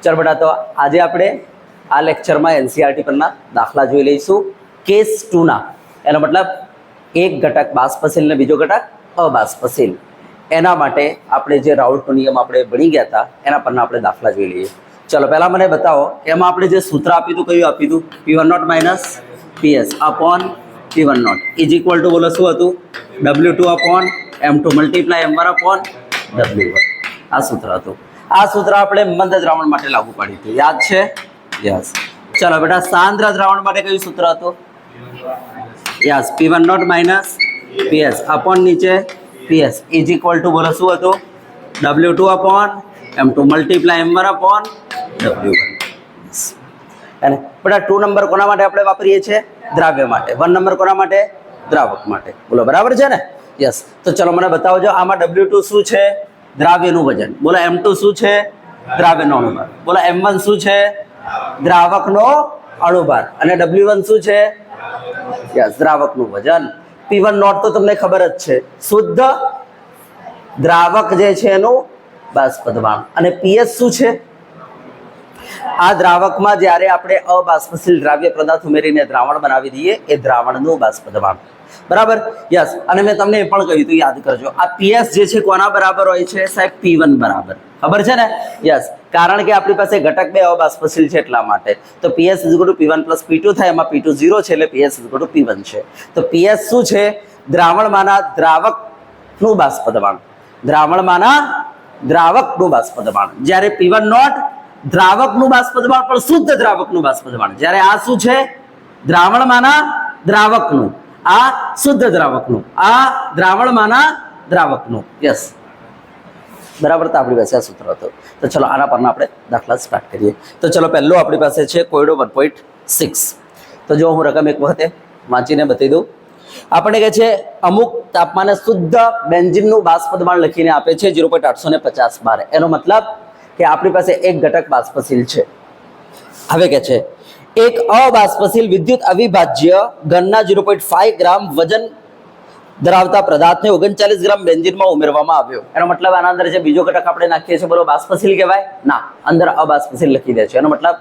ચાલ બેટા, તો આજે આપણે આ લેક્ચરમાં એનસીઈઆરટી પરના દાખલા જોઈ લઈશું. કેસ 2 ના, એનો મતલબ એક ઘટક બાષ્પશીલ ને બીજો ઘટક અબાષ્પશીલ. એના માટે આપણે જે રાઉલ્ટનો નિયમ આપણે ભણી ગયા હતા એના પરના આપણે દાખલા જોઈ લઈએ. ચલો પહેલાં મને બતાવો, એમાં આપણે જે સૂત્ર આપ્યું હતું કયું આપ્યું હતું? P1 minus PS upon P1 is equal two, બોલો શું હતું? W2 upon M2 multiply M1 upon W1. આ સૂત્ર હતું. આ સૂત્ર આપણે મંદ દ્રાવણ માટે લાગુ પાડ્યું હતું, યાદ છે? યસ. ચલો બેટા, સાંદ્ર દ્રાવણ માટે કયું સૂત્ર હતું? Yes, P1 minus PS upon નીચે PS ઇઝ ઇક્વલ ટુ, બોલો શું હતું? W2 upon M2 multiply M1 upon W1. અને બેટા 2 નંબર કોના માટે આપણે વાપરીએ છીએ? દ્રાવ્ય માટે. 1 નંબર કોના માટે? દ્રાવક માટે. બોલો બરાબર છે ને? યસ. તો ચલો મને બતાવજો, આમાં W2 શું છે? દ્રાવ્યનું વજન. બોલો M2 શું છે? દ્રાવ્યનો અણુભાર. બોલો M1 શું છે? દ્રાવકનો અણુભાર. અને W1 શું છે? યસ, દ્રાવકનું વજન. P1 તો તમને ખબર જ છે, શુદ્ધ દ્રાવક જે છે એનું બાષ્પ દબાણ. અને PS શું છે? આ દ્રાવકમાં જ્યારે આપણે અબાષ્પશીલ દ્રાવ્ય પદાર્થ ઉમેરીને દ્રાવણ બનાવી દઈએ એ દ્રાવણનું બાષ્પ દબાણ. બરાબર? યસ. અને મેં તમને એ પણ કહ્યું હતું, યાદ કરજો, આ PS જે છે કોના બરાબર હોય છે? સાહેબ P1 બરાબર. ખબર છે ને? યસ. કારણ કે આપણી પાસે ઘટક 2 અબાષ્પશીલ છે એટલા માટે. તો PS P1 પ્લસ P2 થાય, એમાં P2 0 છે એટલે PS P1 છે. તો PS શું છે? દ્રાવણમાંના દ્રાવકનું બાષ્પ દબાણ. દ્રાવણમાંના દ્રાવકનું બાષ્પ દબાણ. જ્યારે P1 દ્રાવકનું બાષ્પ દબાણ, પણ શુદ્ધ દ્રાવકનું બાષ્પ દબાણ. જ્યારે આ શું છે? દ્રાવણમાંના દ્રાવકનું, આ શુદ્ધ દ્રાવકનું, આ દ્રાવણમાંના દ્રાવકનું. યસ, બરાબર. તો આપણી પાસે આ સૂત્ર હતું. તો ચલો આના પરના આપણે દાખલા સ્ટાર્ટ કરીએ. તો ચલો પહેલો આપણી પાસે છે કોયડો 1.6. તો જો હું રકમ એક વખતે વાંચીને બતાવી દઉં. આપણને કહે છે અમુક તાપમાને શુદ્ધ બેન્ઝીનનું બાષ્પ દબાણ લખીને આપે છે 0.850 બાર. એનો મતલબ કે આપણી પાસે એક ઘટક બાષ્પશીલ છે. હવે કે છે એક અબાષ્પશીલ વિદ્યુત અવિભાજ્ય ઘનના 0.5 ગ્રામ વજન ધરાવતા પદાર્થને 39 ગ્રામ બેન્ઝીનમાં ઉમેરવામાં આવ્યો. એનો મતલબ આના અંદર જે બીજો ઘટક આપણે નાખીએ છીએ, બોલો બાષ્પશીલ કહેવાય? ના, અંદર અબાષ્પશીલ લખી દે છે. એનો મતલબ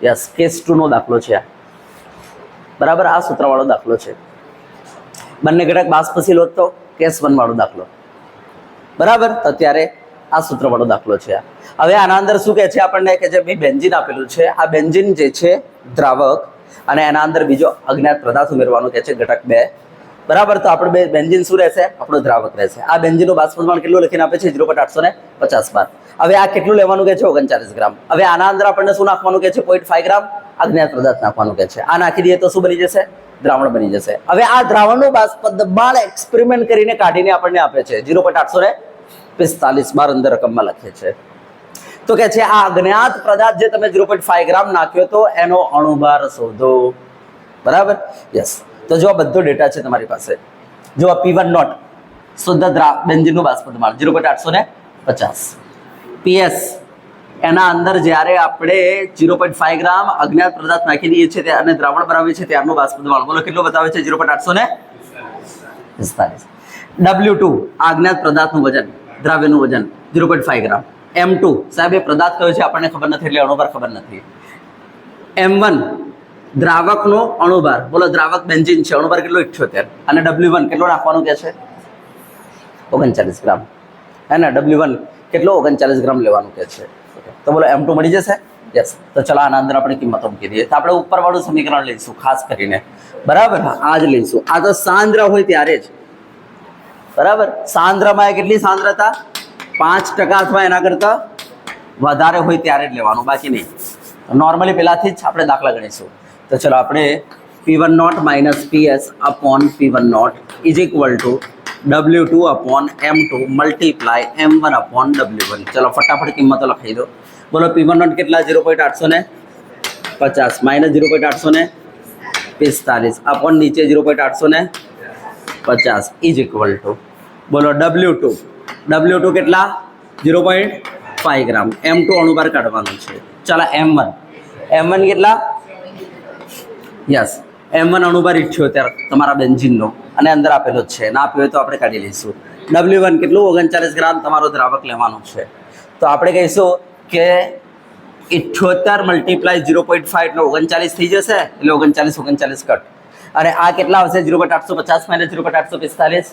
યસ, કેસ 2 નો દાખલો છે આ. બરાબર? આ સૂત્રવાળો દાખલો છે. બંને ઘટક બાષ્પશીલ હોત તો કેસ 1 વાળો દાખલો. બરાબર? તો અત્યારે આ સૂત્રવાળો દાખલો છે આ. હવે આના અંદર શું કહે છે આપણને? કે જે બેન્ઝીન આપેલું છે, આ બેન્ઝીન જે છે દ્રાવક, અને એના અંદર બીજો અજ્ઞાત પદાર્થ ઉમેરવાનો કહે છે ઘટક 2. બરાબર? તો આપણે બેન્ઝીન શું રહેશે? આપણો દ્રાવક રહેશે. આ બેન્ઝીનનું બાષ્પ દબાણ કેટલું લખીને આપે છે? 0.850 બાર. હવે આ કેટલું લેવાનું કહે છે? 39 ગ્રામ. હવે આના અંદર આપણને શું નાખવાનું કહે છે? 0.5 ગ્રામ અજ્ઞાત પદાર્થ નાખવાનું કહે છે. આ નાખી દઈએ તો શું બની જશે? દ્રાવણ બની જશે. હવે આ દ્રાવણનું બાષ્પ દબાણ એક્સપેરિમેન્ટ કરીને કાઢીને આપણને આપે છે 0.845 બાર અંદર રકમમાં લખે છે. તો કે છે આ અજ્ઞાત પદાર્થ જે તમે 0.5 ગ્રામ નાખ્યો તો એનો અણુભાર શોધો. બરાબર? યસ. તો જો બધો ડેટા છે તમારી પાસે. જો P1 શુદ્ધ બેન્ઝીનનું બાષ્પ દબાણ 0.850. PS એના અંદર જ્યારે આપણે 0.5 ગ્રામ અજ્ઞાત પદાર્થ નાખી દઈએ છીએ અને દ્રાવણ બનાવીએ છીએ ત્યારનું બાષ્પ દબાણ બોલો કેટલું બતાવે છે? 0.845. W2 આ અજ્ઞાત પદાર્થનું વજન, દ્રાવ્યનું વજન 0.5 ગ્રામ. M2 સાહેબ એ પદાર્થ કયો છે આપણને ખબર નથી એટલે અણુભાર ખબર નથી. M1 દ્રાવકનો અણુભાર, બોલો દ્રાવક બેન્ઝીન છે, અણુભાર કેટલો? 78. અને W1 કેટલો નાખવાનું કે છે? 39 ગ્રામ. હે ને? W1 કેટલો? 39 ગ્રામ લેવાનું કે છે. તો બોલો M2 મળી જશે? યસ. તો ચલો આના અંદર આપણે કિંમતો મૂકી દઈએ. તો આપણે ઉપરવાળું સમીકરણ લઈશું ખાસ કરીને. બરાબર? આ જ લઈશું. આ તો સાંદ્ર હોય ત્યારે જ. બરાબર? સાંદ્રમાં કેટલી સાંદ્રતા? 5% અથવા એના કરતાં વધારે હોય ત્યારે જ લેવાનું, બાકી નહીં. નોર્મલી પહેલાથી જ આપણે દાખલા ગણીશું. તો ચલો આપણે P1 minus PS upon P1 is equal to W2 upon M2 multiply M1 upon W1. ચલો ફટાફટ કિંમતો લખાઈ દો. બોલો P1 કેટલા? 0.850 માઇનસ 0.845 અપોન નીચે 0.850 ઇઝ ઇક્વલ ટુ, બોલો W2 કેટલા? 0.5 ગ્રામ. M2 અણુભાર કાઢવાનું છે. ચાલો M1 કેટલા? યસ, M1 અણુભાર 78 તમારા બેન્ઝીનનો, અને અંદર આપેલો જ છે. ના આપ્યો હોય તો આપણે કાઢી લઈશું. W1 કેટલું? 39 ગ્રામ તમારો દ્રાવક લેવાનું છે. તો આપણે કહીશું કે 78 મલ્ટીપ્લાય 0.5 એટલે 39 થઈ જશે, એટલે 39 કટ. અને આ કેટલા આવશે? 0.850 માઇનસ 0.845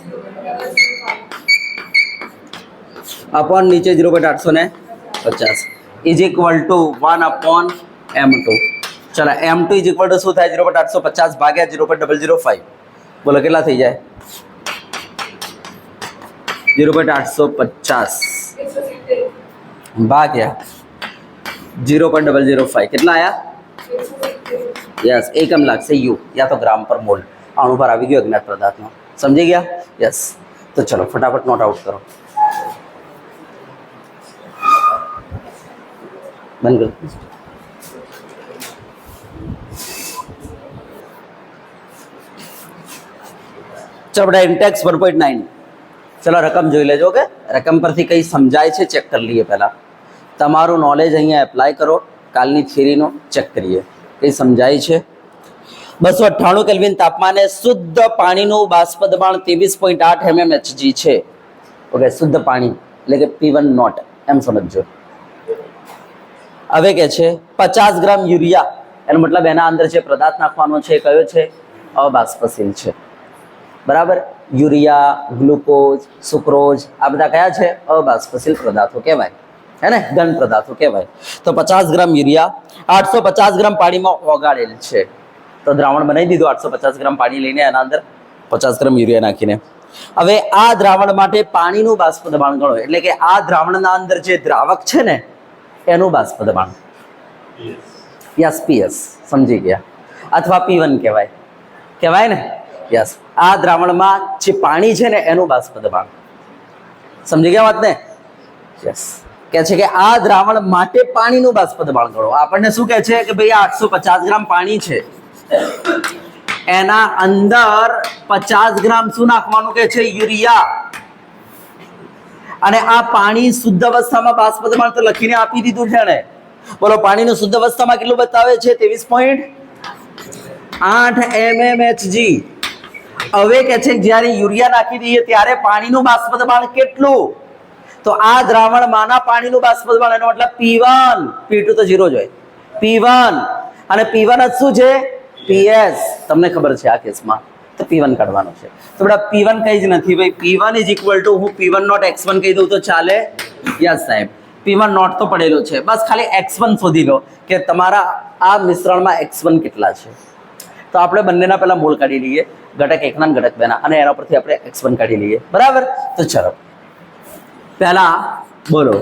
અપોન નીચે 0.850 ઇઝ ઇક્વલ ટુ 1/m2. ચલો m2 ઇઝ ઇક્વલ ટુ શું થાય? 0.850 ભાગ્યા 0.005. બોલો કેટલા થઈ જાય? 0.850 ભાગ્યા 0.005 કેટલા આયા? યસ, એકમ લાગશે યુ યા તો ગ્રામ પર મોલ. અણુ પર આવી ગયો અજ્ઞાત પદાર્થનો. સમજી ગયા? યસ. તો ચલો ફટાફટ નોટ આઉટ કરો. બંધ કરો. ચલો બેટા ઇન્ટેક્સ 1.9. ચલો રકમ જોઈ લેજો કે રકમ પરથી કંઈ સમજાય છે ચેક કરી લઈએ. પહેલાં તમારું નોલેજ અહીંયા એપ્લાય કરો, કાલની થિયરીનો ચેક કરીએ કંઈ સમજાય છે. 298 કેલ્વિન તાપમાને શુદ્ધ પાણીનું બાષ્પ દબાણ 23.8 mmHg છે. ઓકે, શુદ્ધ પાણી એટલે કે P1 નોટ એમ સમજજો. હવે કે છે 50 ગ્રામ યુરિયા, એનો મતલબ એના અંદર જે પદાર્થ નાખવાનો છે એ કયો છે? અબાષ્પશીલ છે. બરાબર. યુરિયા, ગ્લુકોઝ, સુક્રોઝ આ બધા કયા છે? અબાષ્પશીલ પદાર્થો કહેવાય, હે ને, ઘન પદાર્થો કહેવાય. તો 50 ગ્રામ યુરિયા 850 ગ્રામ પાણીમાં ઓગાળેલ છે. તો દ્રાવણ બનાવી દીધું. 850 ગ્રામ પાણી લઈને એના અંદર 50 ગ્રામ યુરિયા નાખીને. હવે આ દ્રાવણ માટે પાણીનું બાષ્પ દબાણ ગણો, એટલે કે આ દ્રાવણના અંદર જે દ્રાવક છે ને એનું બાષ્પ દબાણ. યસ, PS સમજી ગયા. અથવા P1 કહેવાય, કહેવાય ને? યસ. આ દ્રાવણમાં જે પાણી છે ને એનું બાષ્પ દબાણ. સમજી ગયા વાત ને? યસ. કહે છે કે આ દ્રાવણ માટે પાણીનું બાષ્પ દબાણ ગણો. આપણને શું કહે છે કે ભાઈ આ 850 ગ્રામ પાણી છે, એના અંદર 50 ગ્રામ શું નાખવાનું કહે છે? યુરિયા. અને આ પાણી શુદ્ધ અવસ્થામાં બાષ્પ દબાણ તો લખીને આપી દીધું છે ને. બોલો પાણીનું શુદ્ધ અવસ્થામાં કેટલું બતાવે છે? 23.8 mmHg. હવે કે છે જ્યારે યુરિયા નાખી દઈએ ત્યારે પાણીનું બાષ્પ દબાણ કેટલું? તો આ દ્રાવણમાંના પાણીનું બાષ્પ દબાણ એનો મતલબ P1. P2 તો 0 જ હોય. P1 અને P1 જ શું છે? PS. તમને ખબર છે આ કેસમાં તો P1 કાઢવાનો છે. તો બેટા P1 કઈ જ નથી ભાઈ. P1 ઇઝ ઇક્વલ ટુ હું P1 નોટ x1 કહી દઉં તો ચાલે? યસ સાહેબ. P1 નોટ તો પડેલો છે, બસ ખાલી x1 શોધી લો કે તમારા આ મિશ્રણમાં x1 કેટલા છે. તો આપણે બંનેના પહેલા મોલ કાઢી લઈએ, ઘટક 1 ના ઘટક 2 ના, અને એના પરથી આપણે x1 કાઢી લઈએ. બરાબર. તો ચલો પહેલા બોલો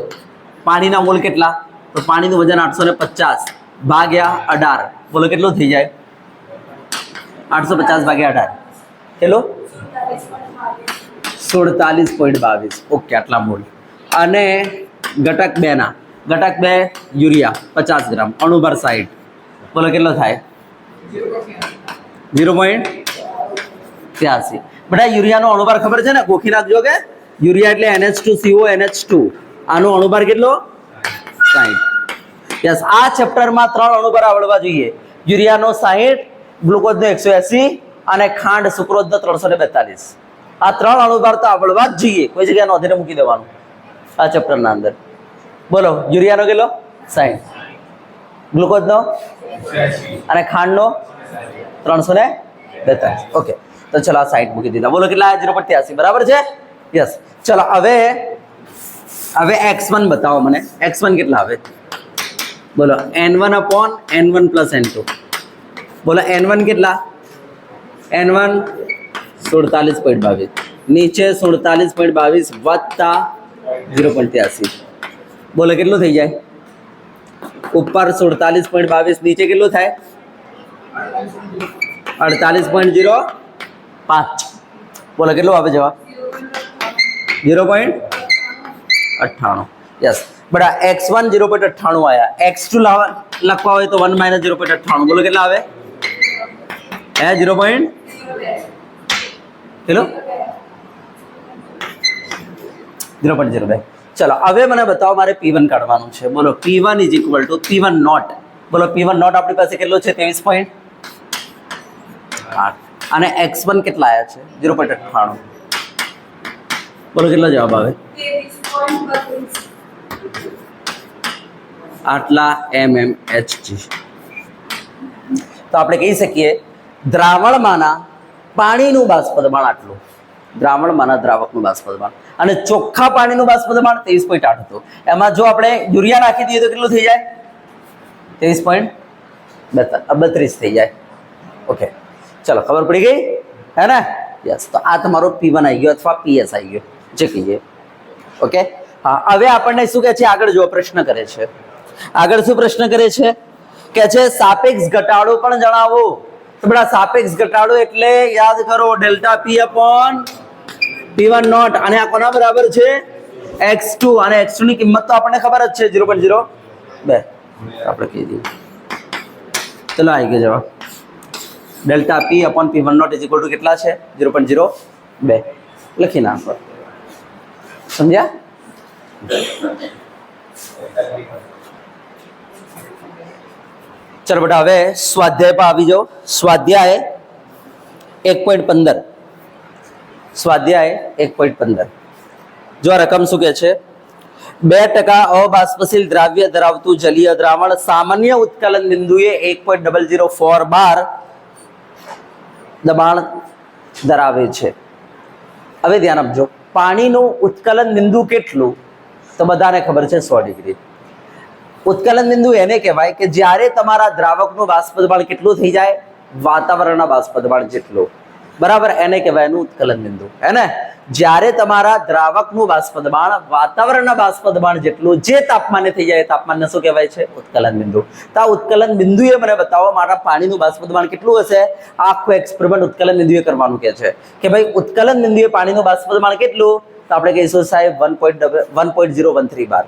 પાણીના મોલ કેટલા? તો પાણીનું વજન 850 ભાગ્યા 18. બોલો કેટલું થઈ જાય? 850 ભાગ્યા 18 કેટલો? 47.22. ઓકે, આટલા મોલ. અને ઘટક 2 ના, ઘટક 2 યુરિયા 50 ગ્રામ, અણુભાર 60. બોલો કેટલો થાય? 0.83. બધા યુરિયાનો અણુભાર ખબર છે ને? ગોખી નાખજો કે યુરિયા એટલે NH2CO NH2. આનો અણુભાર કેટલો? 60. યસ. આ ચેપ્ટરમાં 3 અણુભાર આવડવા જોઈએ. યુરિયાનો 60, ગ્લુકોઝનો 180 અને ખાંડ સુક્રોઝનો 342. આ 3 અણુભાર તો આવડવા જ જોઈએ. કોઈ જગ્યાએ નોંધીને મૂકી દેવાનું આ ચેપ્ટરના અંદર. બોલો યુરિયાનો કેટલો? 60, ગ્લુકોઝનો અને ખાંડનો 342. ઓકે, તો ચલો આ 60 મૂકી દીધા. બોલો કેટલા? 0.83. બરાબર છે? યસ. ચલો હવે x1 બતાવો મને. x1 કેટલા આવે? બોલો n1/n1 + n2. બોલો n1 કેટલા? n1 47.22. નીચે 47.22 વત્તા 0.83. બોલો કેટલું થઈ જાય? ઉપર 47.22, નીચે કેટલું થાય? 48.05. બોલો કેટલું આવે જવાબ? 0.98. યસ. બડા x1 0.98 આયા. x2 લખવા હોય તો 1 - 0.98. બોલો કેટલા આવે? 0. કેટલો? 0.02. ચલો હવે મને બતાવો, મારે P1 કાઢવાનું છે. બોલો P1 is equal two P1 not. બોલો P1 નોટ આપણી પાસે કેટલો છે? 23.8. અને x1 કેટલા આવ્યા છે? 0.98. બોલો કેટલો જવાબ આવે? આટલા mmHg. તો આપણે કહી શકીએ દ્રાવણમાંના પાણીનું બાષ્પદબાણ આટલું, દ્રાવણમાંના દ્રાવકનું બાષ્પદબાણ. અને ચોખ્ખા પાણીનું બાષ્પદબાણ 23.8 હતું. એમાં જો આપણે યુરિયા નાખી દઈએ તો કેટલું થઈ જાય? 23.32 થઈ જાય. ઓકે, ચલો ખબર પડી ગઈ હે ને? યસ. તો આ તમારો P1 આવી ગયો અથવા PS આવી ગયો, જે કહીએ. ઓકે, હા. હવે આપણને શું કહે છે? આગળ જો પ્રશ્ન કરે છે. આગળ શું પ્રશ્ન કરે છે? કે છે સાપેક્ષ ઘટાડો પણ જણાવો. તો બેટા સાપેક્ષ ઘટાડો એટલે યાદ કરો delta P upon P1 not. અને આ કોના બરાબર છે? x2. અને x2 ની કિંમત તો આપણને ખબર જ છે 0.02. આપણે કહી દઈએ. ચલો આવી ગયો જવાબ. Delta P upon P1 naught is equal to કેટલા છે? 0.02. લખી નાખો. સમજ્યા? ચલો બેટા હવે સ્વાધ્યાય પર આવી જાઓ. સ્વાધ્યાય 1.15. સ્વાધ્યાય 1.15. જો આ રકમ શું કે છે? 2% અબાષ્પશીલ દ્રાવ્ય ધરાવતું જલીય દ્રાવણ સામાન્ય ઉત્કલન બિંદુએ 1.004 બાર દબાણ ધરાવે છે. હવે ધ્યાન આપજો, પાણીનું ઉત્કલન બિંદુ કેટલું? તો બધાને ખબર છે 100 ડિગ્રી. ઉત્કલન બિંદુ એને કહેવાય કે જ્યારે તમારા દ્રાવકનું બાષ્પદબાણ કેટલું થઈ જાય? વાતાવરણના બાષ્પદબાણ જેટલું. બરાબર, એને કહેવાય એનું ઉત્કલન બિંદુ. હે ને? જ્યારે તમારા દ્રાવકનું બાષ્પદબાણ વાતાવરણના બાષ્પદબાણ જેટલું જે તાપમાને થઈ જાય, તાપમાનને શું કહેવાય છે? ઉત્કલન બિંદુ. તો આ ઉત્કલન બિંદુએ મને બતાવો મારા પાણીનું બાષ્પદબાણ કેટલું હશે? આખું એક્સપેરિમેન્ટ ઉત્કલન બિંદુએ કરવાનું કહે છે કે ભાઈ ઉત્કલન બિંદુએ પાણીનું બાષ્પદબાણ કેટલું? તો આપણે કહીશું સાહેબ 1.013 બાર.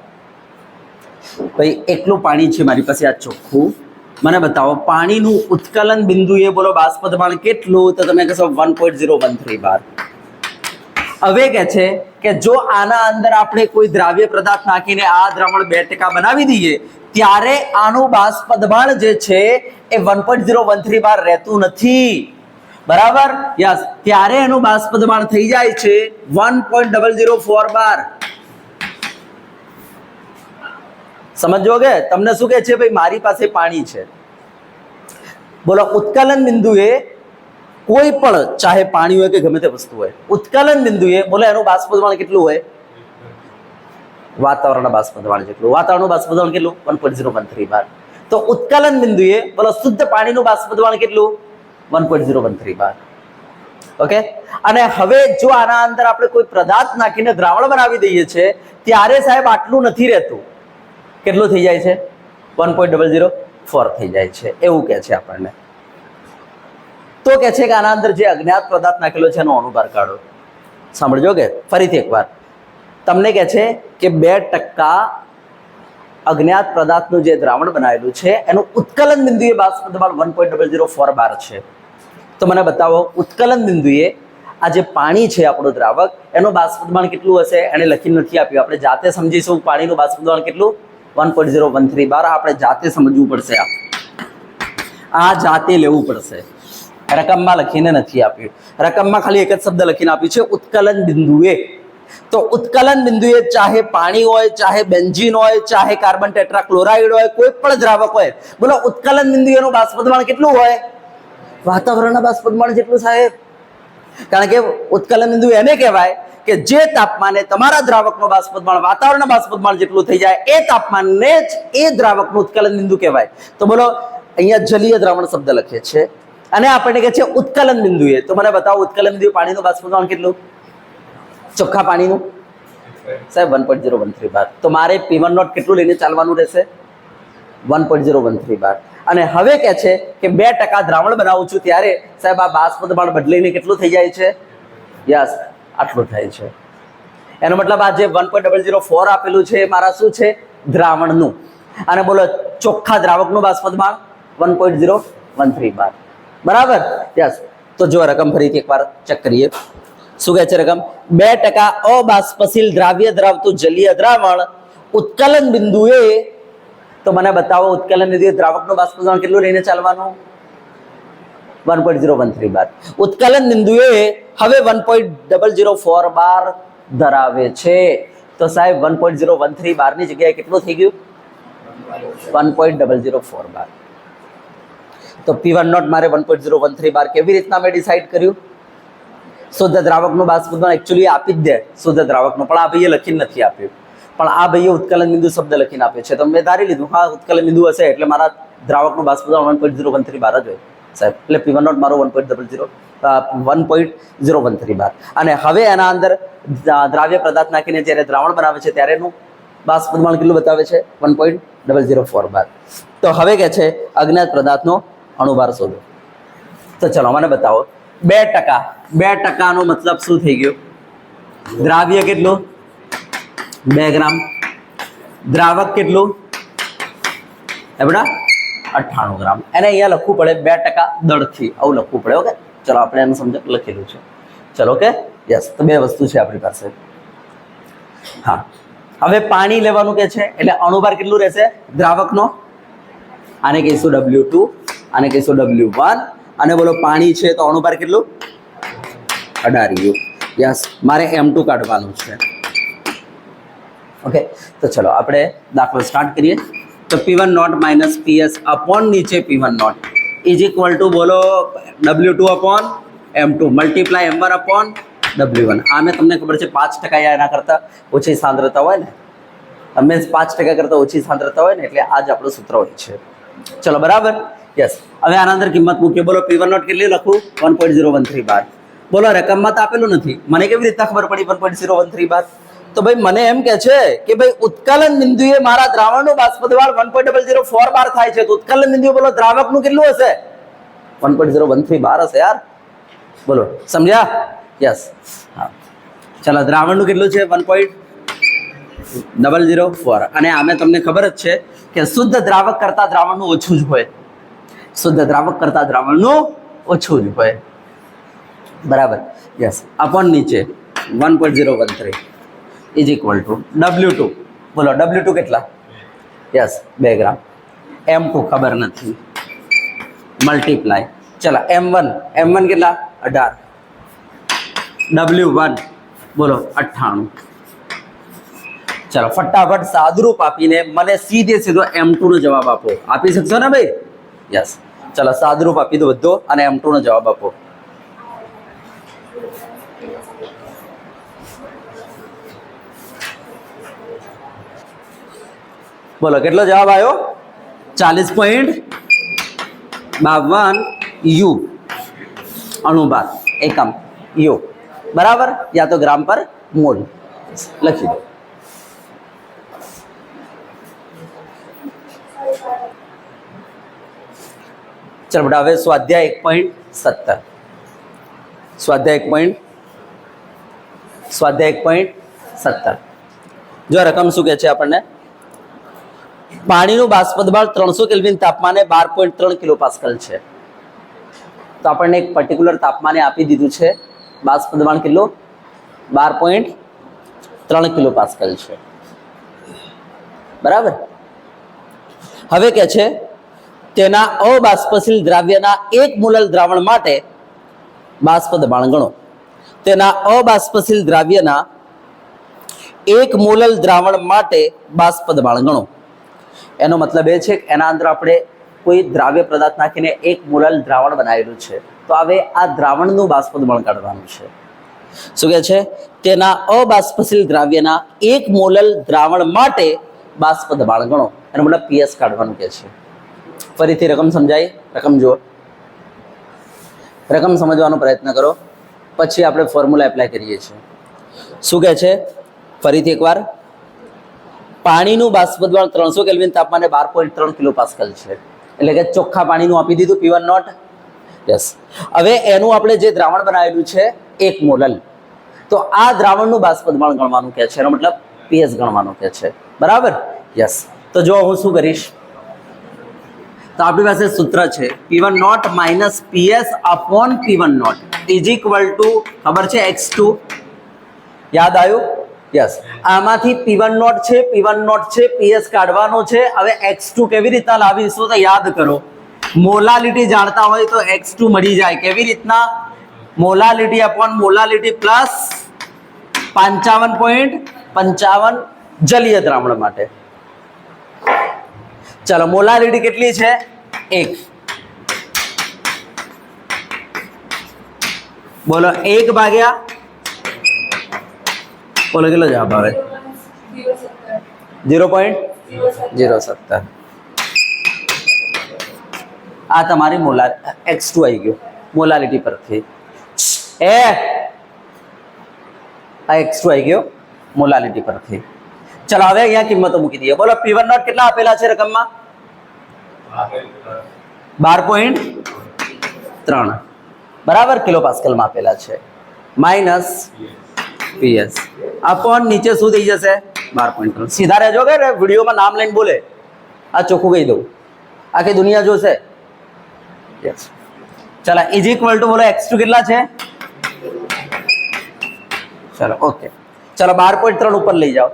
ભાઈ એકલું પાણી છે મારી પાસે, આ ચોખ્ખું. મને બતાવો પાણીનું ઉત્કલન બિંદુએ બોલો બાષ્પદબાણ કેટલું? તો તમે કહેશો 1.013 બાર. હવે કે છે કે જો આના અંદર આપણે કોઈ દ્રાવ્ય પદાર્થ નાખીને આ દ્રાવણ 2% બનાવી દઈએ ત્યારે આનું બાષ્પદબાણ જે છે એ 1.013 બાર રહેતું નથી. બરાબર? યસ. ત્યારે એનું બાષ્પદબાણ થઈ જાય છે 1.004 બાર. સમજો કે તમને શું કહે છે? ભાઈ મારી પાસે પાણી છે, બોલો ઉત્કલન બિંદુએ કોઈ પણ ચાહે પાણી હોય કે ગમે તે વસ્તુ હોય, ઉત્કલન બિંદુએ બોલો એનું બાષ્પદબાણ કેટલું હોય? વાતાવરણના બાષ્પદબાણ જેટલું. વાતાવરણનું બાષ્પદબાણ કેટલું? 1.013 બાર. તો ઉત્કલન બિંદુએ બોલો શુદ્ધ પાણીનું બાષ્પદબાણ કેટલું? 1.013 બાર. ઓકે. અને હવે જો આના અંદર આપણે કોઈ પદાર્થ નાખીને દ્રાવણ બનાવી દઈએ છીએ ત્યારે સાહેબ આટલું નથી રહેતું. કેટલું થઈ જાય છે? 1.004 થઈ જાય છે. એવું કહે છે આપણને. તો કહે છે કે આના અંદર જે અજ્ઞાત પદાર્થ નાખેલો છે એનો અણુભાર કાઢો. સાંભળજો કે ફરીથી એકવાર તમને કહે છે કે 2% અજ્ઞાત પદાર્થનું જે દ્રાવણ બનાવેલું છે એનું ઉત્કલન બિંદુએ બાષ્પદબાણ 1.004 બાર છે. તો મને બતાવો ઉત્કલન બિંદુએ આ જે પાણી છે આપણું દ્રાવક એનું બાષ્પદબાણ કેટલું હશે? એને લખી નથી આપ્યું, આપણે જાતે સમજીશું. પાણીનું બાષ્પદબાણ કેટલું? 1.013 બાર. આપણે જાતે સમજવું પડશે. આ જાતે લેવું પડશે. રકમમાં લખીને નથી આપ્યું. રકમમાં ખાલી એક જ શબ્દ લખીને આપ્યું છે ઉત્કલન બિંદુએ. તો ઉત્કલન બિંદુએ ચાહે પાણી હોય, ચાહે બેન્ઝીન હોય, ચાહે કાર્બન ટેટ્રાક્લોરાઇડ હોય, કોઈ પણ દ્રાવક હોય, બોલો ઉત્કલન બિંદુએનું બાષ્પદબાણ કેટલું હોય? વાતાવરણના બાષ્પદબાણ જેટલું સાહેબ. કારણ કે ઉત્કલન બિંદુ એને કહેવાય કે જે તાપમાને તમારા દ્રાવકનું બાષ્પદબાણ વાતાવરણના બાષ્પદબાણ જેટલું થઈ જાય એ તાપમાનને જ એ દ્રાવકનું ઉત્કલન બિંદુ કહેવાય. તો બોલો અહીંયા જલીય દ્રાવણ શબ્દ લખે છે અને આપણને કહે છે ઉત્કલન બિંદુએ. તો મને બતાવો ઉત્કલન બિંદુએ પાણીનું બાષ્પદબાણ કેટલું? ચોખ્ખા પાણીનું સાહેબ 1.013 બાર. તો મારે P1 નોટ કેટલું લઈને ચાલવાનું રહેશે? 1.013 બાર. અને હવે કહે છે કે 2% દ્રાવણ બનાવું છું ત્યારે સાહેબ આ બાષ્પદબાણ બદલીને કેટલું થઈ જાય છે? યસ, આટલું થાય છે. એનો મતલબ આ જે 1.004 આપેલું છે એ મારા શું છે? દ્રાવણનું. અને બોલો ચોખ્ખા દ્રાવકનું બાષ્પદબાણ 1.013 બાર. બરાબર? યસ. તો જો રકમ ફરીથી એકવાર ચેક કરીએ. શું કહે છે રકમ? 2% અબાષ્પશીલ દ્રાવ્ય ધરાવતું જલીય દ્રાવણ ઉત્કલન બિંદુએ. તો મને બતાવો ઉત્કલન બિંદુએ દ્રાવકનું બાષ્પદબાણ કેટલું લઈને ચાલવાનું? 1.013 બાર. ઉત્કલન બિંદુએ હવે 1.004 બાર ધરાવે છે. તો સાહેબ 1.013 બારની જગ્યાએ કેટલું થઈ ગયું? 1.004 બાર. તો P1 નોટ મારે 1.013 બાર કેવી રીતના મેં ડિસાઈડ કર્યું? શુદ્ધ દ્રાવકનું બાષ્પીભવન એકચ્યુઅલી આપી જ દે શુદ્ધ દ્રાવકનું, પણ આ ભાઈએ લખીને નથી આપ્યું, પણ આ ભાઈએ ઉત્કલન બિંદુ શબ્દ લખીને આપ્યો છે. તો મેં ધારી લીધું હા ઉત્કલન બિંદુ હશે એટલે મારા દ્રાવકનું બાષ્પીભવન 1.013 બાર જ હોય સાહેબ, એટલે P1 નોટ મારો 1.013 બાર. અને હવે એના અંદર દ્રાવ્ય પદાર્થ નાખીને જ્યારે દ્રાવણ બનાવે છે ત્યારે એનું બાષ્પીભવન કેટલું બતાવે છે? 1.004 બાર. તો હવે કે છે અજ્ઞાત પદાર્થનો અણુભાર શોધો. તો ચલો મને બતાવો. 2% નો મતલબ શું થઈ ગયો? દ્રાવ્ય કેટલું? 2 ગ્રામ. દ્રાવક કેટલું? બેટા 98 ગ્રામ. એને અહીંયા લખવું પડે 2% દળથી, આવું લખવું પડે. ઓકે ચલો આપણે એને સમજ લખેલું છે. ચલો ઓકે યસ. તો બે વસ્તુ છે આપણી પાસે. હા હવે પાણી લેવાનું કે છે એટલે અણુભાર કેટલું રહેશે દ્રાવકનો? આને કહીશું W2, આને કહીશું W1. અને બોલો પાણી છે તો અણુભાર કેટલું? 18U. યસ મારે M2 કાઢવાનું છે. ઓકે તો ચલો આપણે દાખલો સ્ટાર્ટ કરીએ. તો P1 naught minus PS upon નીચે P1 naught is equal two બોલો W2 upon M2 multiply M1 upon W1. આ મેં તમને ખબર છે 5% યા એના કરતાં ઓછી સાંદ્રતા હોય ને, તમે 5% કરતાં ઓછી સાંદ્રતા હોય ને એટલે આ જ આપણું સૂત્ર હોય છે. ચલો બરાબર યસ. હવે આના અંદર કિંમત મૂકીએ. બોલો P1 નોટ કેટલી લખું? 1.013 બાર. બોલો રકમમાં તો આપેલું નથી, મને કેવી રીતના ખબર પડી 1.013 બાર? તો ભાઈ મને એમ કે છે કે ભાઈ ઉત્કલન બિંદુએ મારા દ્રાવણનું બાષ્પદબાણ 1.004 બાર થાય છે, તો ઉત્કલન બિંદુએ બોલો દ્રાવકનું કેટલું હશે? 1.013 બાર હશે યાર. બોલો સમજ્યા? યસ હા ચાલો. દ્રાવણનું કેટલું છે? 1.004. અને આમે તમને ખબર જ છે કે શુદ્ધ દ્રાવક કરતા દ્રાવણનું ઓછું જ હોય, શુદ્ધ દ્રાવક કરતા દ્રાવણનું ઓછું જ હોય. બરાબર યસ. અપોન નીચે 1.013 ઇઝ ઇક્વલ ટુ W2. બોલો W2 કેટલા? યસ 2 ગ્રામ. M2 ખબર નથી, મલ્ટીપ્લાય. ચલો M1 કેટલા? 18. W1 બોલો 98. ચલો ફટાફટ સાદુરૂપ આપીને મને સીધે સીધો M2 નો જવાબ આપો. આપી શકશો ને ભાઈ? યસ ચલો સાદુરૂપ આપી દો બધો અને M2 નો જવાબ આપો. બોલો કેટલો જવાબ આવ્યો? 40.52 અણુભાર એકમ યુ. બરાબર? યા તો ગ્રામ પર મોલ લખી દો. ચલો બેટા હવે સ્વાધ્યાય 1.17. સ્વાધ્યાય 1.17. જો રકમ શું કહે છે આપણને? પાણીનું બાષ્પદબાણ 300 કેલ્વિન તાપમાને 12.3 કિલો પાસ્કલ છે. તો આપણને એક પર્ટિક્યુલર તાપમાને આપી દીધું છે બાષ્પદબાણ કેટલું? 12.3 કિલો પાસ્કલ છે. બરાબર. હવે કે છે તેના અબાષ્પશીલ દ્રાવ્યના 1 મોલર દ્રાવણ માટે બાષ્પદબાણ ગણો. તેના અબાષ્પશીલ દ્રાવ્યના 1 મોલર દ્રાવણ માટે બાષ્પદબાણ ગણો. એનો મતલબ એ છે કે એના અંદર આપણે કોઈ દ્રાવ્ય પદાર્થ નાખીને 1 મોલર દ્રાવણ બનાવેલું છે, તો હવે આ દ્રાવણનું બાષ્પદબાણ કાઢવાનું છે. શું કહે છે? તેના અબાષ્પશીલ દ્રાવ્યના 1 મોલર દ્રાવણ માટે બાષ્પદબાણ ગણો. એનો મતલબ PS કાઢવાનું કે છે. ફરીથી રકમ સમજાય? રકમ જુઓ, રકમ સમજવાનો પ્રયત્ન કરો, પછી આપણે ફોર્મ્યુલા એપ્લાય કરીએ છીએ. શું કહે છે? ફરીથી એકવાર. પાણીનું બાષ્પદબાણ 300 કેલ્વિન તાપમાને 12.3 કિલો પાસ્કલ છે, એટલે કે ચોખ્ખા પાણીનું આપી દીધું P1 નોટ. યસ. હવે એનું આપણે જે દ્રાવણ બનાવેલું છે 1 મોલર, તો આ દ્રાવણનું બાષ્પદબાણ ગણવાનું કે છે, એનો મતલબ PS ગણવાનું કે છે. બરાબર? યસ. તો જો હું શું કરીશ, તો આપણી પાસે સૂત્ર છે P1 naught minus PS upon P1 naught is equal to ખબર છે x2. યાદ આવ્યું? યસ. આમાંથી P1 નોટ છે, P1 નોટ છે, PS કાઢવાનો છે. હવે x2 કેવી રીતના લાવીશું તો યાદ કરો, મોલાલિટી જાણતા હોય તો x2 મળી જાય. કેવી રીતના? મોલાલિટી અપોન મોલાલિટી પ્લસ 55.55 જલીય દ્રાવણ માટે. ચલો મોલારિટી કેટલી છે 1, બોલો 1 ભાગ્યા બોલો કેટલો જવાબ આવે 0.017 આ તમારી મોલાર x2 આવી ગયો મોલારિટી પરથી આ x2 આવી ગયો મોલારિટી પરથી ચલો હવે અહીંયા કિંમતો મૂકી દઈએ બોલો P1 નોટ કેટલા આપેલા છે રકમમાં 12.3 બરાબર કિલો પાસ્કલમાં આપેલા છે માઇનસ PS अपॉन नीचे શું થઈ જશે 12.3 સીધા રહેજો કે વિડીયોમાં નામ લઈને બોલે આ ચોખ્ખું કહી દઉં આખી દુનિયા જોશે યસ ચલો ઇઝ ઇક્વલ ટુ બોલો x2 કેટલા છે ચલો ઓકે ચલો 12.3 ઉપર લઈ જાઓ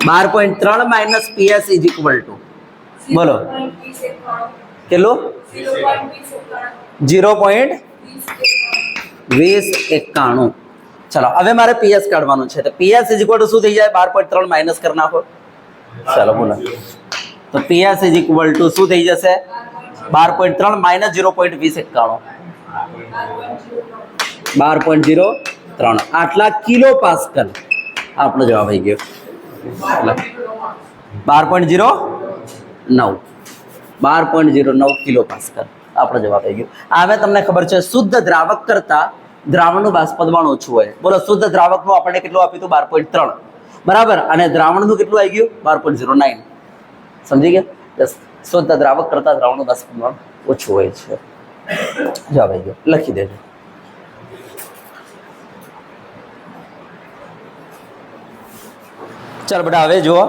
12.3 minus PS is equal two બોલો કેટલું 0.2091 ચલો હવે મારે PS કાઢવાનું છે તો PS ઇઝ ઇક્વલ ટુ શું થઈ જાય 12.3 માઇનસ કરી નાખો ચલો બોલો તો PS ઇઝ ઇક્વલ ટુ શું થઈ જશે 12.3 માઇનસ 0.2091 12.03 આટલા કિલો પાસ્કલ આપણો જવાબ આવી ગયો 12.09 કિલો પાસ્કલ આપણો જવાબ આવી ગયો હવે તમને ખબર છે શુદ્ધ દ્રાવક કરતા દ્રાવણનું બાષ્પદબાણ ઓછું હોય બોલો શુદ્ધ દ્રાવકનું આપણને કેટલું આપ્યું હતું 12.3 બરાબર અને દ્રાવણનું કેટલું આવી ગયું 12.09 સમજી ગયા યસ શુદ્ધ દ્રાવક કરતા દ્રાવણનું બાષ્પદબાણ ઓછું હોય છે જવાબ આવી ગયો લખી દેજો ચાલો બેટા હવે જુઓ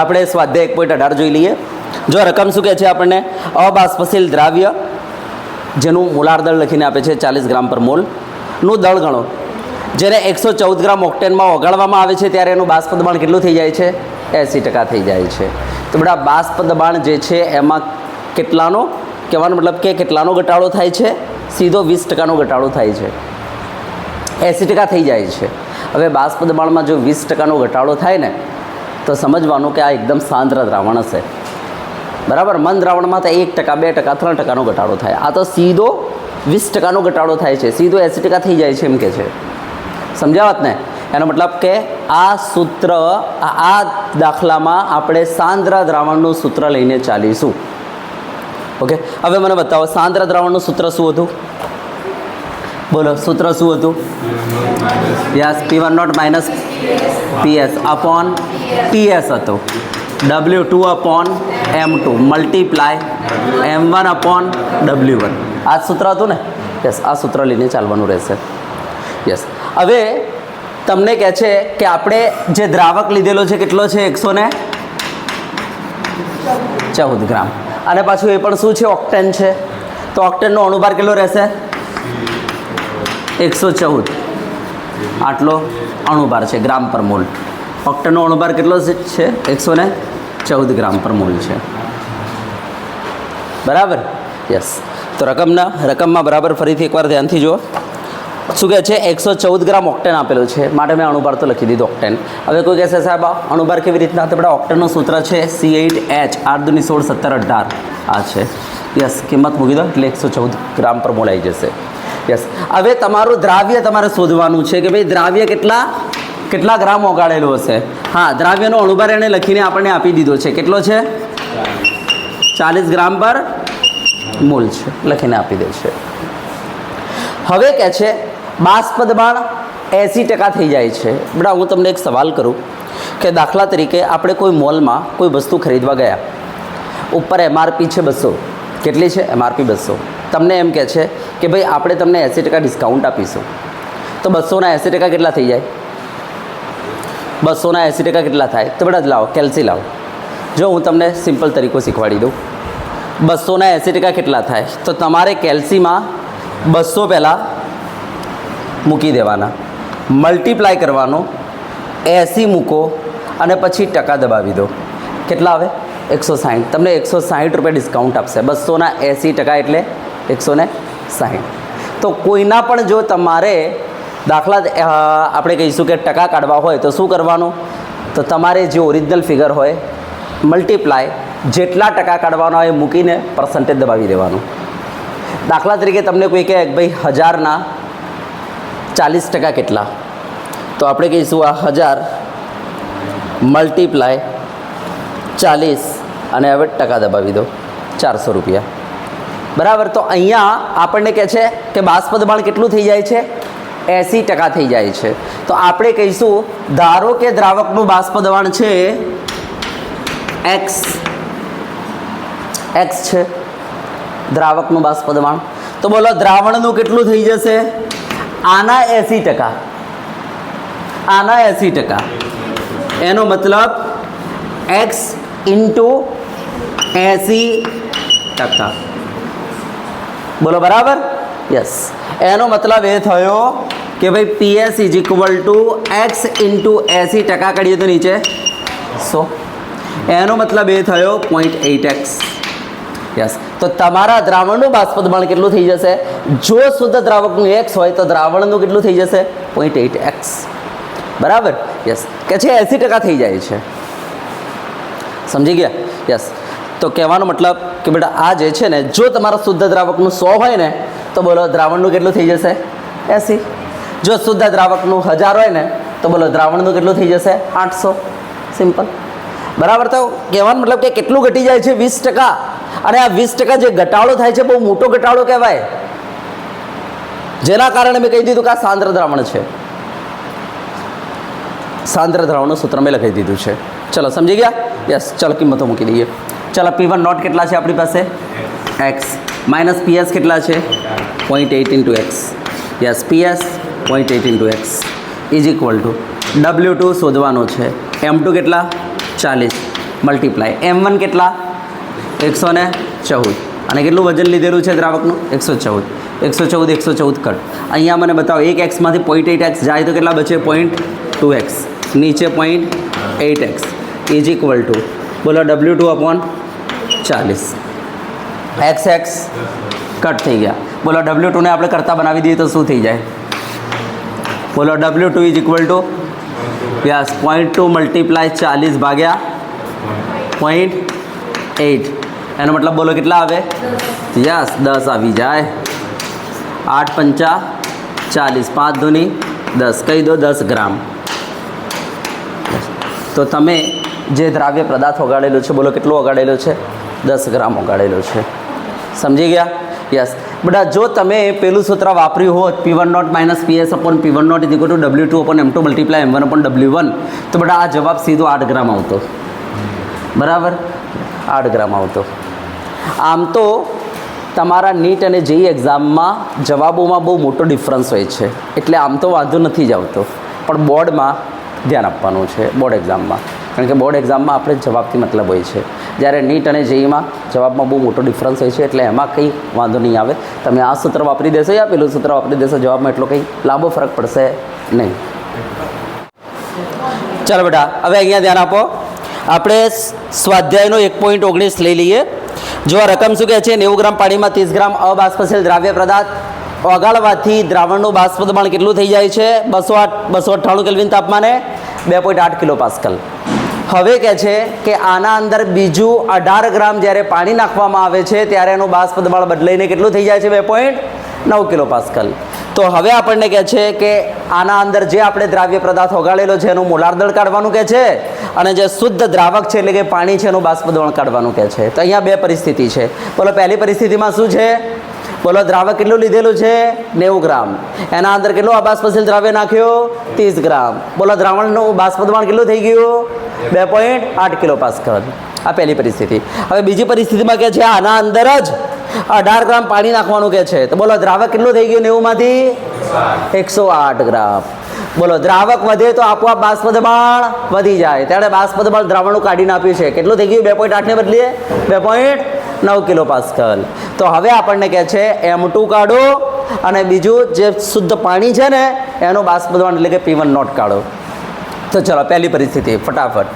આપણે સ્વાધ્યાય 1.18 જોઈ લઈએ જો રકમ શું કહે છે આપણને અબાષ્પશીલ દ્રાવ્ય જેનું મોલાર દળ લખીને આપે છે 40 ગ્રામ પર મોલ નું દળ ગણો જ્યારે 114 ગ્રામ ઓક્ટેનમાં ઓગાળવામાં આવે છે ત્યારે એનું બાષ્પ દબાણ કેટલું થઈ જાય છે 80% થઈ જાય છે તો બેટા બાષ્પ દબાણ જે છે એમાં કેટલાનો કહેવાનો મતલબ કે કેટલાનો ઘટાડો થાય છે સીધો 20%નો ઘટાડો થાય છે 80% થઈ જાય છે હવે બાષ્પ દબાણમાં જો 20%નો ઘટાડો થાય ને તો સમજવાનું કે આ એકદમ સાંદ્ર દ્રાવણ હશે બરાબર મન દ્રાવણમાં તો 1%, 2%, 3%નો ઘટાડો થાય આ તો સીધો 20%નો ઘટાડો થાય છે સીધો 80% થઈ જાય છે એમ કે છે સમજાવત ને એનો મતલબ કે આ સૂત્ર આ દાખલામાં આપણે સાંદ્ર દ્રાવણનું સૂત્ર લઈને ચાલીશું ઓકે હવે મને બતાવો સાંદ્ર દ્રાવણનું સૂત્ર શું હતું બોલો સૂત્ર શું હતું yes P1 naught minus PS upon TS હતો W2 upon M2 multiply M1 upon W1 આ સૂત્ર હતું ને યસ આ સૂત્ર લઈને ચાલવાનું રહેશે યસ હવે તમને કહે છે કે આપણે જે દ્રાવક લીધેલો છે કેટલો છે 114 ગ્રામ અને પાછું એ પણ શું છે ઓક્ટેન છે તો ઓક્ટેનનો અણુભાર કેટલો રહેશે 114 આટલો અણુભાર છે ગ્રામ પર મોલ ઓક્ટેનનો અણુભાર કેટલો છે 114 ગ્રામ પર મોલ છે બરાબર યસ તો રકમમાં બરાબર ફરીથી એકવાર ધ્યાનથી જુઓ શું કહે છે 114 ગ્રામ ઓક્ટેન આપેલું છે માટે મેં અણુભાર તો લખી દીધું ઓક્ટેન હવે કોઈ કહેશે સાહેબ અણુભાર કેવી રીતના તો બધા ઓક્ટેનનું સૂત્ર છે C8H 8 × 16 17 18 આ છે યસ કિંમત મૂકી દો એટલે 114 ગ્રામ પર મોલ આવી જશે યસ હવે તમારું દ્રાવ્ય તમારે શોધવાનું છે કે ભાઈ દ્રાવ્ય કેટલા ગ્રામ ઓગાળેલું હશે હા દ્રાવ્યનો અણુભાર એણે લખીને આપણને આપી દીધો છે કેટલો છે 40 ગ્રામ પર મોલ છે લખીને આપી દે છે હવે કહે છે બાષ્પ દબાણ 80% થઈ જાય છે બેટા હું તમને એક સવાલ કરું કે દાખલા તરીકે આપણે કોઈ મોલમાં કોઈ વસ્તુ ખરીદવા ગયા ઉપર MRP છે 200 કેટલી છે MRP 200 તમને એમ કહે છે કે ભાઈ આપણે તમને 80% ડિસ્કાઉન્ટ આપીશું તો 200ના 80% કેટલા થઈ જાય 200ના 80% કેટલા થાય તો બેટા લાવો કેલ્સી લાવો જો હું તમને સિમ્પલ તરીકો શીખવાડી દઉં 200ના 80% કેટલા થાય તો તમારે કેલ્સીમાં 200 પહેલાં મૂકી દેવાના મલ્ટીપ્લાય કરવાનો 80 મૂકો અને પછી ટકા દબાવી દો કેટલા આવે 160 તમને 160 રૂપિયા ડિસ્કાઉન્ટ આપશે 200ના 80% એટલે 160 તો કોઈના પણ જો તમારે દાખલા આપણે કહીશું કે ટકા કાઢવા હોય તો શું કરવાનું તો તમારે જે ઓરિજિનલ ફિગર હોય મલ્ટીપ્લાય જેટલા ટકા કાઢવાના હોય એ મૂકીને પર્સન્ટેજ દબાવી દેવાનું. દાખલા તરીકે તમને કોઈ કહે ભાઈ 1000ના 40% કેટલા, તો આપણે કહીશું આ 1000 મલ્ટીપ્લાય 40 અને હવે ટકા દબાવી દો 400 રૂપિયા. બરાબર. તો અહીંયા આપણને કહે છે કે બાષ્પ દબાણ કેટલું થઈ જાય છે? 80% થઈ જાય છે. તો આપણે કહીશું ધારો કે દ્રાવકનું બાષ્પ દબાણ છે x છે દ્રાવકનું બાષ્પ દબાણ. તો બોલો દ્રાવણનું કેટલું થઈ જશે? આના 80%, આના 80%. એનો મતલબ x ઇન્ટુ 80%. બોલો બરાબર? યસ. એનો મતલબ એ થયો કે ભાઈ PS is equal two x into 80% કરીએ તો નીચે 100. એનો મતલબ એ થયો 0.8x. યસ. તો તમારા દ્રાવણનું બાષ્પ દબાણ કેટલું થઈ જશે? જો શુદ્ધ દ્રાવકનું x હોય તો દ્રાવણનું કેટલું થઈ જશે? 0.8x. બરાબર? યસ. કે છે 80% થઈ જાય છે. સમજી ગયા? યસ. તો કહેવાનો મતલબ કે બેટા આ જે છે ને, જો તમારા શુદ્ધ દ્રાવકનું 100 હોય ને તો બોલો દ્રાવણનું કેટલું થઈ જશે? 80. જો શુદ્ધ દ્રાવકનું 1000 હોય ને તો બોલો દ્રાવણનું કેટલું થઈ જશે? 800. સિમ્પલ. બરાબર. તો કહેવાનો મતલબ કે કેટલું ઘટી જાય છે? 20%. અને આ 20% જે ઘટાડો થાય છે બહુ મોટો ઘટાડો કહેવાય, જેના કારણે મેં કહી દીધું કે આ સાંદ્ર દ્રાવણ છે. સાંદ્ર દ્રાવણનું સૂત્ર મેં લખી દીધું છે. ચલો સમજી ગયા? યસ. ચલો કિંમતો મૂકી દઈએ. ચલો P1 નોટ કેટલા છે આપણી પાસે? x માઇનસ PS કેટલા છે? 0.8 into x. Yes. PS 0.8 into x is equal to W2 શોધવાનું છે. M2 કેટલા? 40 મલ્ટીપ્લાય M1 કેટલા? 114. અને કેટલું વજન લીધેલું છે દ્રાવકનું? 114 કટ. અહીંયા મને બતાવો એક એક્સમાંથી 0.8x જાય તો કેટલા બચે? 0.2x. નીચે 0.8x ઇઝ ઇક્વલ ટુ બોલો W2 અપોન 40. x કટ થઈ ગયા. બોલો W2 ને આપણે કરતા બનાવી દઈએ તો શું થઈ જાય? બોલો W2 is equal two yes 0.2 multiply 40 ભાગ્યા 0.8. એનો મતલબ બોલો કેટલા આવે? યસ 10 આવી જાય. 8 પંચા 40, 5 દૂની 10, કહી દો 10 ગ્રામ. તો તમે જે દ્રાવ્ય પદાર્થ ઓગાળેલો છે બોલો કેટલું ઓગાળેલો છે? 10 ગ્રામ ઓગાળેલો છે. સમજી ગયા? યસ. બેટા જો તમે પેલું સૂત્ર વાપર્યું હોત P1 naught minus PS upon P1 naught is equal to W2 upon M2 multiply M1 upon W1, તો બેટા આ જવાબ સીધો 8 ગ્રામ આવતો. બરાબર? 8 ગ્રામ આવતો. આમ તો તમારા નીટ અને જેઈ એક્ઝામમાં જવાબોમાં બહુ મોટો ડિફરન્સ હોય છે, એટલે આમ તો વાંધો નથી જ આવતો, પણ બોર્ડમાં ધ્યાન આપવાનું છે. બોર્ડ એક્ઝામમાં, કારણ કે બોર્ડ એક્ઝામમાં આપણે જવાબથી મતલબ હોય છે, જ્યારે નીટ અને જેઈમાં જવાબમાં બહુ મોટો ડિફરન્સ હોય છે, એટલે એમાં કંઈ વાંધો નહીં આવે. તમે આ સૂત્ર વાપરી દેશો યા પેલું સૂત્ર વાપરી દેશો, જવાબમાં એટલો કંઈ લાંબો ફરક પડશે નહીં. ચાલો બેટા હવે અહીંયા ધ્યાન આપો. આપણે સ્વાધ્યાયનો 1.19 લઈ લઈએ. જો આ રકમ શું કહે છે? 90 ગ્રામ પાણીમાં 30 ગ્રામ અબાષ્પશીલ દ્રાવ્ય પદાર્થ ઓગાળવાથી દ્રાવણનું બાષ્પ દબાણ કેટલું થઈ જાય છે? 298 કેલ્વિન તાપમાને 2.8 કિલો પાસ્કલ. હવે કહે છે કે આના અંદર બીજું 18 ગ્રામ જ્યારે પાણી નાખવામાં આવે છે ત્યારે એનું બાષ્પ દબાણ બદલાઈને કેટલું થઈ જાય છે? 2.9 કિલો પાસ્કલ. તો હવે આપણને કહે છે કે આના અંદર જે આપણે દ્રાવ્ય પદાર્થ ઓગાળેલો છે એનું મોલાર દળ કાઢવાનું કહે છે, અને જે શુદ્ધ દ્રાવક છે એટલે કે પાણી છે એનું બાષ્પ દબાણ કાઢવાનું કહે છે. તો અહીંયા બે પરિસ્થિતિ છે. બોલો પહેલી પરિસ્થિતિમાં શું છે? બોલો દ્રાવક કેટલું લીધેલું છે? 90 ગ્રામ. એના અંદર કેટલું અબાષ્પશીલ દ્રાવ્ય નાખ્યો? 30 ગ્રામ. બોલો દ્રાવણનું બાષ્પ દબાણ કેટલું થઈ ગયું? 2.8 કિલો પાસ્કલ. આ પહેલી પરિસ્થિતિ. હવે બીજી પરિસ્થિતિમાં કહે છે આના અંદર જ 18 ગ્રામ પાણી નાખવાનું કહે છે. તો બોલો દ્રાવક કેટલું થઈ ગયું 90 માંથી? 108 ગ્રામ. બોલો દ્રાવક વધે તો આપોઆપ બાષ્પ દબાણ વધી જાય, ત્યારે બાષ્પ દબાણ દ્રાવણનું કાઢીને આપ્યું છે. કેટલું થઈ ગયું? 2.8 ને બદલીએ 2.9 કિલો પાસ્કલ. તો હવે આપણને કહે છે M2 કાઢો અને બીજું જે શુદ્ધ પાણી છે ને એનું બાષ્પ દબાણ એટલે કે P1 નોટ કાઢો. તો ચલો પહેલી પરિસ્થિતિ ફટાફટ.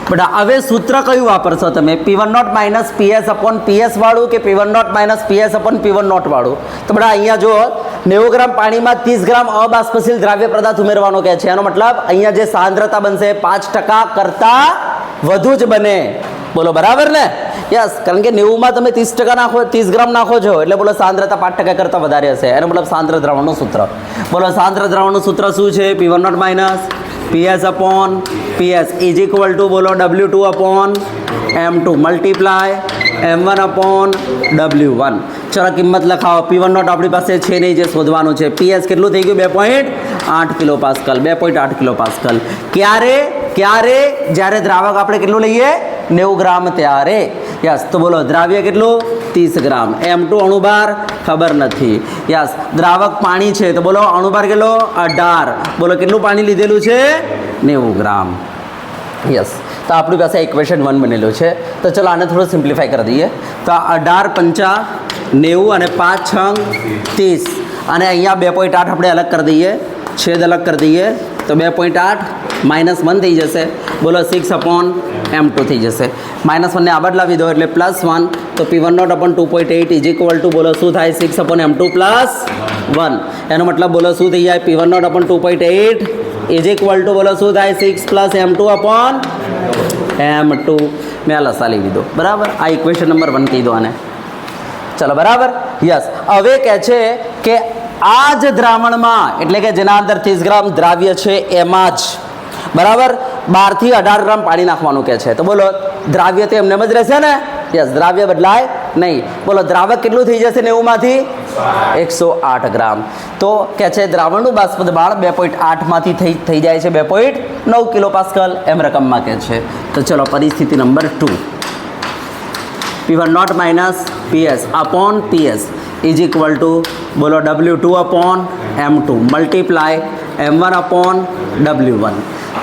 બેટા હવે સૂત્ર કયું વાપરશો તમે? P1 naught minus PS upon PS વાળું કે P1 naught minus PS upon P1 naught વાળું? તો બેટા અહીંયા જો 90 ગ્રામ પાણીમાં 30 ગ્રામ અબાષ્પશીલ દ્રાવ્ય પદાર્થ ઉમેરવાનો કહે છે. એનો મતલબ અહીંયા જે સાંદ્રતા બનશે 5% કરતાં વધુ જ બને. બોલો બરાબર ને? યસ, કારણ કે 90માં તમે 30% નાખો, 30 ગ્રામ નાખો છો એટલે બોલો સાંદ્રતા 5% કરતાં વધારે હશે. એનો મતલબ સાંદ્ર દ્રાવણનું સૂત્ર. બોલો સાંદ્ર દ્રાવણનું સૂત્ર શું છે? P1 minus PS upon PS is equal two બોલો W2 upon M2 multiply M1 upon W1. ચલો કિંમત લખાવો. P1 આપણી પાસે છે નહીં, જે શોધવાનું છે. PS કેટલું થઈ ગયું? 2.8 કિલો પાસ્કલ. 2.8 kilo pascal. ક્યારે? જ્યારે દ્રાવક આપણે કેટલું લઈએ? 90 ગ્રામ ત્યારે. યસ, તો બોલો દ્રાવ્ય કેટલું? 30 ગ્રામ. M2 અણુભાર ખબર નથી. યસ, દ્રાવક પાણી છે તો બોલો અણુભાર કેટલો? 18. બોલો કેટલું પાણી લીધેલું છે? 90 ગ્રામ. યસ, તો આપણી પાસે ઇક્વેશન 1 બનેલું છે. તો ચલો આને થોડું સિમ્પ્લિફાઈ કરી દઈએ. તો 18 પંચા 90 અને 5 છંગ 30 અને અહીંયા 2.8 આપણે અલગ કરી દઈએ, છેદ અલગ કરી દઈએ તો 2.8 -1 થઈ જશે. બોલો 6 અપોન M2 થઈ જશે. -1ને આ બાજુ લાવી દો એટલે +1. તો P1 upon 2.8 is equal two બોલો શું થાય? 6 અપોન M2 +1. એનો મતલબ બોલો શું થઈ જાય? P1 upon 2.8 is equal two બોલો શું થાય? 6 + M2 અપોન M2. મેં આ લસા લઈ લીધો. બરાબર, આ ઇક્વેશન નંબર 1 કહી દો આને. ચલો બરાબર. યસ, હવે કહે છે કે આ જ દ્રાવણમાં એટલે કે જેના અંદર 30 ગ્રામ દ્રાવ્ય છે એમાં જ બરાબર 12 થી 18 ગ્રામ પાણી નાખવાનું કહે છે. તો બોલો દ્રાવ્ય તો એમને જ રહેશે ને? યસ, દ્રાવ્ય બદલાય નહીં. બોલો દ્રાવક કેટલું થઈ જશે 90માંથી? 108 ગ્રામ. તો કહે છે દ્રાવણનું બાષ્પ દબાણ 2.8 માંથી થઈ જાય છે 2.9 કિલો પાસ્કલ એમ રકમમાં કહે છે. તો ચલો પરિસ્થિતિ number 2. P1 minus PS upon PS is equal two બોલો W2 upon M2 multiply M1 upon W1.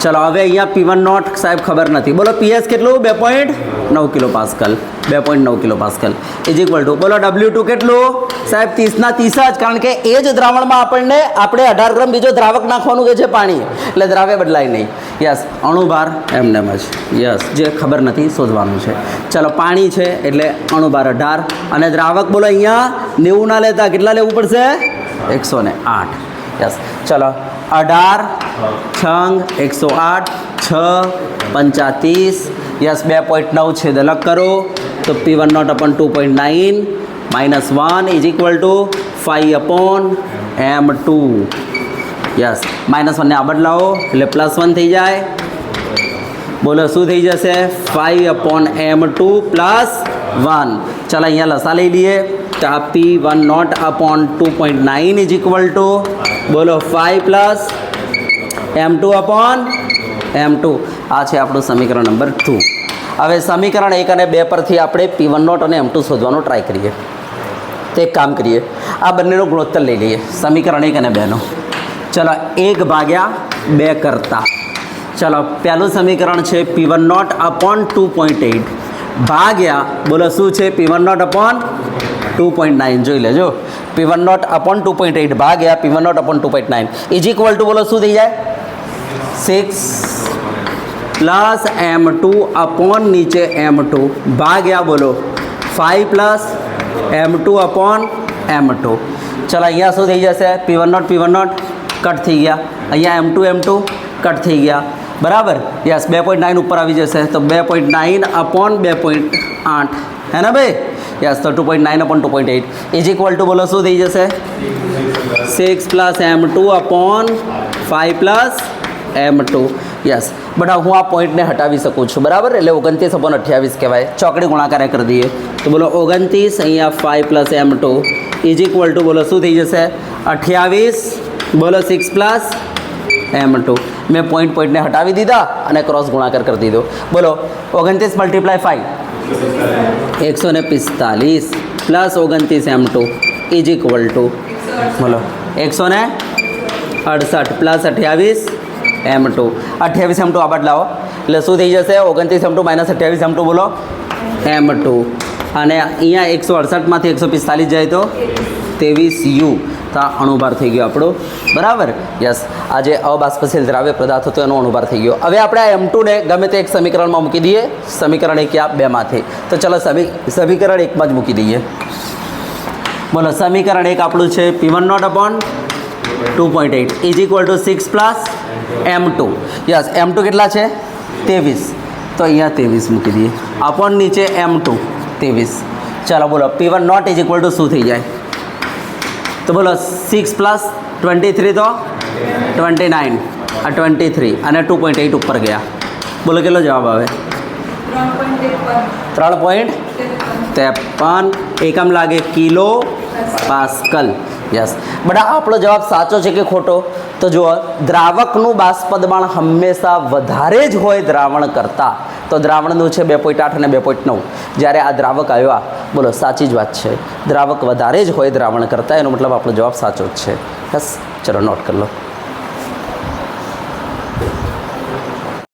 ચલો હવે અહીંયા P1 સાહેબ ખબર નથી. બોલો PS કેટલું? 2.9 kilo pascal. 2.9 kilo pascal is equal two બોલો W2 કેટલું? સાહેબ 30 ના 30 જ, કારણ કે એ જ દ્રાવણમાં આપણે 18 ગ્રામ બીજો દ્રાવક નાખવાનું કે છે પાણી, એટલે દ્રાવ્ય બદલાય નહીં. યસ, અણુભાર એમને જ. યસ, જે ખબર નથી શોધવાનું છે. ચલો પાણી છે એટલે અણુભાર 18 અને દ્રાવક બોલો અહીંયા 90 ના લેતા કેટલા લેવું પડશે? 108. યસ, ચલો 18 છંગ 108 6 પંચા 30. યસ, 2.9 છેદ અલગ કરો તો P1 upon 2.9 -1 is equal to 5 upon M2. Yes, -1ને આ બદલાવો એટલે +1 થઈ જાય. બોલો શું થઈ જશે? 5 અપોન M2 +1. ચાલો અહીંયા લસા લઈ લઈએ. તો આ P1 upon 2.9 is equal two બોલો 5 પ્લસ M2 અપોન M2. આ છે આપણું સમીકરણ નંબર 2. હવે સમીકરણ 1 અને 2 પરથી આપણે P1 અને M2 શોધવાનો ટ્રાય કરીએ. તો એક કામ કરીએ, આ બંનેનો ગુણોત્તર લઈ લઈએ, સમીકરણ 1 અને 2નો. ચલો 1/2 કરતા ચલો પહેલું સમીકરણ છે P1 અપોન 2.8 ભાગ્યા બોલો શું છે? P1 upon 2.9. જોઈ લેજો, P1 અપોન 2.8 ભાગ્યા P1 upon 2.9 is equal two બોલો શું થઈ જાય? 6 પ્લસ M2 અપોન નીચે M2 ભાગ્યા બોલો 5 પ્લસ M2 અપોન M2. ચલો અહીંયા શું થઈ જશે? P1 કટ થઈ ગયા, અહીંયા M2 કટ થઈ ગયા. બરાબર. યસ, 2.9 ઉપર આવી જશે તો 2.9 અપોન 2.8 હે ને ભાઈ? યસ, તો 2.9 અપોન 2.8 ઇઝ ઇક્વલ ટુ બોલો શું થઈ જશે? 6 plus M2 upon 5 plus M2. Yes, but હું આ પોઈન્ટને હટાવી શકું છું. બરાબર, એટલે 29 અપોન 28 કહેવાય. ચોકડી ગુણાકાર કરી દઈએ તો બોલો 29 અહીંયા 5 plus M2 is equal two બોલો શું થઈ જશે? 28 બોલો 6 પ્લસ M2. મેં પોઈન્ટને હટાવી દીધા અને ક્રોસ ગુણાકાર કરી દીધો. બોલો 29 multiply 5 145 plus 29 M2 is equal two બોલો 168 પ્લસ 28 M2. 28 M2 આ બાદ લાવો એટલે શું થઈ જશે? 29 M2 માઇનસ 28 M2 બોલો M2. અને અહીંયા 168માંથી 145 જાય તો 23U. તો આ અણુભાર થઈ ગયો આપણો. બરાબર. યસ, આ જે અબાષ્પશીલ દ્રાવ્ય પદાર્થ હતો એનો અણુભાર થઈ ગયો. હવે આપણે આ M2ને ગમે તે એક સમીકરણમાં મૂકી દઈએ, સમીકરણ 1 યા 2માંથી. તો ચલો સમીકરણ 1માં જ મૂકી દઈએ. બોલો સમીકરણ 1 આપણું છે P1 upon 2.8 is equal two 6 plus M2. Yes, M2 કેટલા છે? 23. તો અહીંયા 23 મૂકી દઈએ अपॉन નીચે m2 23. ચાલો બોલો P1 naught is equal two શું થઈ જાય? તો બોલો 6 પ્લસ 23 તો 29 આ 23 અને 2.8 ઉપર ગયા. બોલો કેટલો જવાબ આવે? 3.53 એકમ લાગે કિલો પાસ્કલ. યસ બટા આપણો જવાબ સાચો છે કે ખોટો? તો જુઓ દ્રાવકનું બાષ્પદબાણ હંમેશા વધારે જ હોય દ્રાવણ કરતાં. તો દ્રાવણનું છે 2.8 અને 2.9. જ્યારે આ દ્રાવક આવ્યા બોલો સાચી જ વાત છે, દ્રાવક વધારે જ હોય દ્રાવણ કરતાં, એનો મતલબ આપણો જવાબ સાચો જ છે. બસ ચલો નોટ કરી લો.